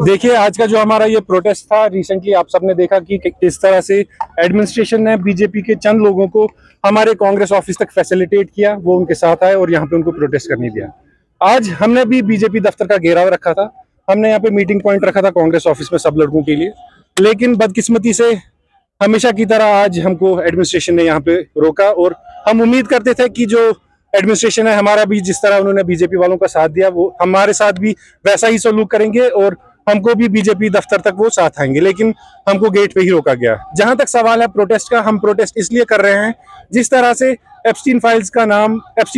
देखिए, आज का जो हमारा ये प्रोटेस्ट था रिसेंटली, आप सबने देखा कि किस तरह से एडमिनिस्ट्रेशन ने बीजेपी के चंद लोगों को हमारे कांग्रेस ऑफिस तक फैसिलिटेट किया, वो उनके साथ आए और यहाँ पे उनको प्रोटेस्ट करने दिया। आज हमने भी बीजेपी दफ्तर का घेराव रखा था, हमने यहाँ पे मीटिंग पॉइंट रखा था कांग्रेस ऑफिस में सब लड़कों के लिए, लेकिन बदकिस्मती से हमेशा की तरह आज हमको एडमिनिस्ट्रेशन ने यहाँ पे रोका। और हम उम्मीद करते थे कि जो एडमिनिस्ट्रेशन है हमारा भी, जिस तरह उन्होंने बीजेपी वालों का साथ दिया, वो हमारे साथ भी वैसा ही सलूक करेंगे और हमको भी बीजेपी दफ्तर तक वो साथ आएंगे, लेकिन हमको गेट पे ही रोका गया। जहां तक सवाल है प्रोटेस्ट का, हम प्रोटेस्ट इसलिए कर रहे हैं, जिस तरह से एप्स्टीन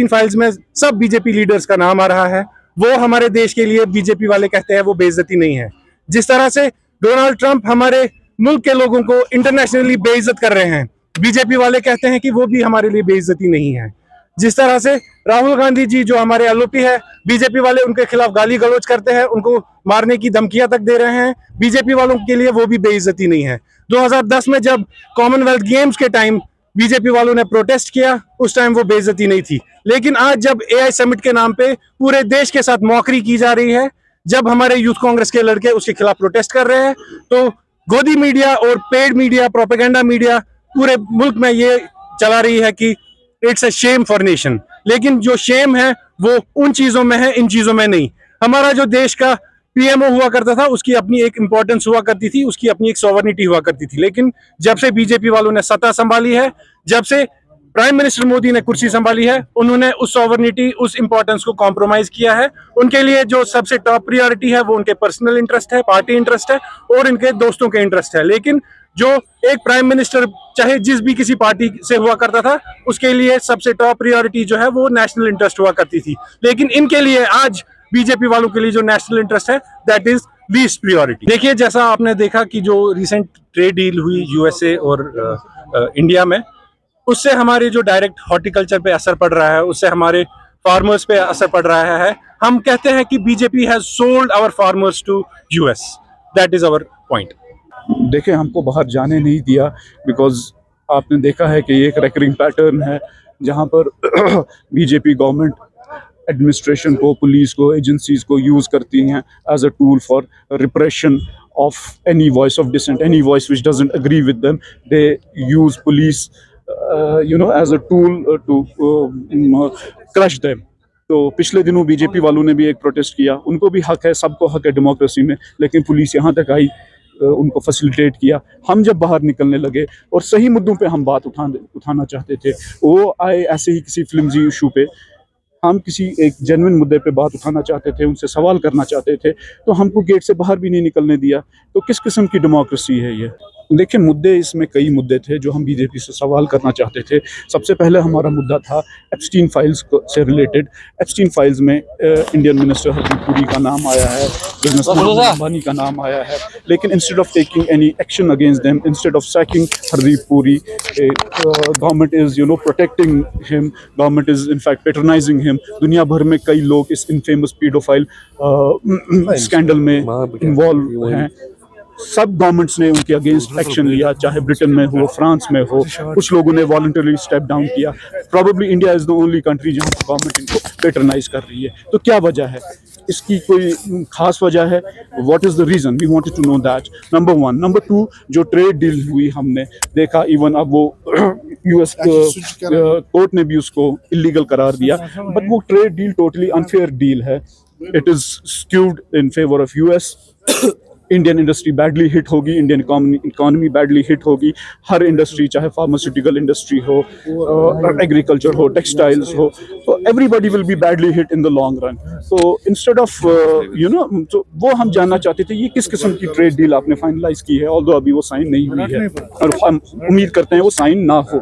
फाइल्स में सब बीजेपी लीडर्स का नाम आ रहा है, वो हमारे देश के लिए बीजेपी वाले कहते हैं वो बेइज्जती नहीं है। जिस तरह से डोनाल्ड ट्रंप हमारे मुल्क के लोगों को इंटरनेशनली बेइज्जत कर रहे हैं, बीजेपी वाले कहते हैं कि वो भी हमारे लिए बेइज्जती नहीं है। जिस तरह से राहुल गांधी जी जो हमारे एलओपी है, बीजेपी वाले उनके खिलाफ गाली गलौज करते हैं, उनको मारने की धमकियां तक दे रहे हैं, बीजेपी वालों के लिए वो भी बेइज्जती नहीं है। 2010 में जब कॉमनवेल्थ गेम्स के टाइम बीजेपी वालों ने प्रोटेस्ट किया, उस टाइम वो बेइज्जती नहीं थी, लेकिन आज जब एआई समिट के नाम पे पूरे देश के साथ मौकरी की जा रही है, जब हमारे यूथ कांग्रेस के लड़के उसके खिलाफ प्रोटेस्ट कर रहे हैं, तो गोदी मीडिया और पेड मीडिया, प्रोपेगेंडा मीडिया पूरे मुल्क में ये चला रही है कि it's a shame for nation. लेकिन जो शेम है वो उन चीजों में है, इन चीजों में नहीं। हमारा जो देश का पीएमओ हुआ करता था, उसकी अपनी एक इंपॉर्टेंस हुआ करती थी, उसकी अपनी एक सॉवरेनिटी हुआ करती थी, लेकिन जब से बीजेपी वालों ने सत्ता संभाली है, जब से प्राइम मिनिस्टर मोदी ने कुर्सी संभाली है, उन्होंने उस सॉवरेनिटी, उस इंपॉर्टेंस को कॉम्प्रोमाइज किया है। उनके लिए जो सबसे टॉप प्रायोरिटी है वो उनके पर्सनल इंटरेस्ट है, पार्टी इंटरेस्ट है और इनके दोस्तों के इंटरेस्ट है। लेकिन जो एक प्राइम मिनिस्टर चाहे जिस भी किसी पार्टी से हुआ करता था, उसके लिए सबसे टॉप प्रायोरिटी जो है वो नेशनल इंटरेस्ट हुआ करती थी, लेकिन इनके लिए आज बीजेपी वालों के लिए जो नेशनल इंटरेस्ट है दैट इज लीस्ट प्रायोरिटी। देखिए, जैसा आपने देखा कि जो रिसेंट ट्रेड डील हुई यूएसए और इंडिया में, उससे हमारे जो डायरेक्ट हॉर्टिकल्चर पे असर पड़ रहा है, उससे हमारे फार्मर्स पे असर पड़ रहा है। हम कहते हैं कि BJP has sold our farmers to US, that is our point. देखें, हमको बाहर जाने नहीं दिया, बिकॉज आपने देखा है कि ये एक रेकरिंग पैटर्न है जहाँ पर बीजेपी गवर्नमेंट एडमिनिस्ट्रेशन को, पुलिस को, एजेंसीज को यूज़ करती हैं as a tool for repression of any voice of dissent, any voice which doesn't agree with them. They use police as a tool to crush them. तो पिछले दिनों BJP वालों ने भी एक प्रोटेस्ट किया, उनको भी हक है, सबको हक है डेमोक्रेसी में, लेकिन पुलिस यहाँ तक आई, उनको फैसिलिटेट किया। हम जब बाहर निकलने लगे और सही मुद्दों पे हम बात उठाना चाहते थे, वो आए ऐसे ही किसी फ्लिमजी इशू पे। हम किसी एक जेन्युइन मुद्दे पे बात उठाना चाहते थे, उनसे सवाल करना चाहते थे, तो हमको गेट से बाहर भी नहीं निकलने दिया। तो किस किस्म की डेमोक्रेसी है ये? देखिए, मुद्दे इसमें कई मुद्दे थे जो हम बीजेपी से सवाल करना चाहते थे। सबसे पहले हमारा मुद्दा था एप्स्टीन फाइल्स से रिलेटेड। एप्स्टीन फाइल्स में इंडियन मिनिस्टर हरदीप पुरी का नाम आया है, बिजनेसमैन अंबानी का नाम आया है, लेकिन instead of taking any action against them, instead of sacking Hardeep Puri, government is protecting him, government is in fact patronising him. दुनिया भर में कई लोग इस इनफेमस पीडोफाइल स्कैंडल में इन्वॉल्व हैं। सब गवर्नमेंट्स ने उनके अगेंस्ट एक्शन लिया, चाहे ब्रिटेन में हो, फ्रांस में हो, कुछ लोगों ने वॉलंटरली स्टेप डाउन किया। Probably India is the only country जहां गवर्नमेंट इनको पैट्रोनाइज कर रही है। तो क्या वजह है इसकी? कोई खास वजह है? What is the reason? We wanted to know that, number 1। Number 2, जो ट्रेड डील हुई हमने देखा, इवन अब वो यूएस कोर्ट ने भी उसको इलीगल करार दिया, बट वो trade deal totally unfair deal है। It is skewed in favour of US. Indian industry badly hit होगी, इंडियन इकोनॉमी बैडली हिट होगी। हर इंडस्ट्री, चाहे फार्मास्यूटिकल इंडस्ट्री हो, एग्रीकल्चर हो, टेक्सटाइल्स हो, तो everybody will be badly hit in the long run. तो इंस्टेड ऑफ तो वो हम जानना चाहते थे ये किस किस्म की ट्रेड डील आपने फाइनलाइज की है, ऑल्दो अभी वो साइन नहीं हुई है और हम उम्मीद करते हैं वो साइन ना हो।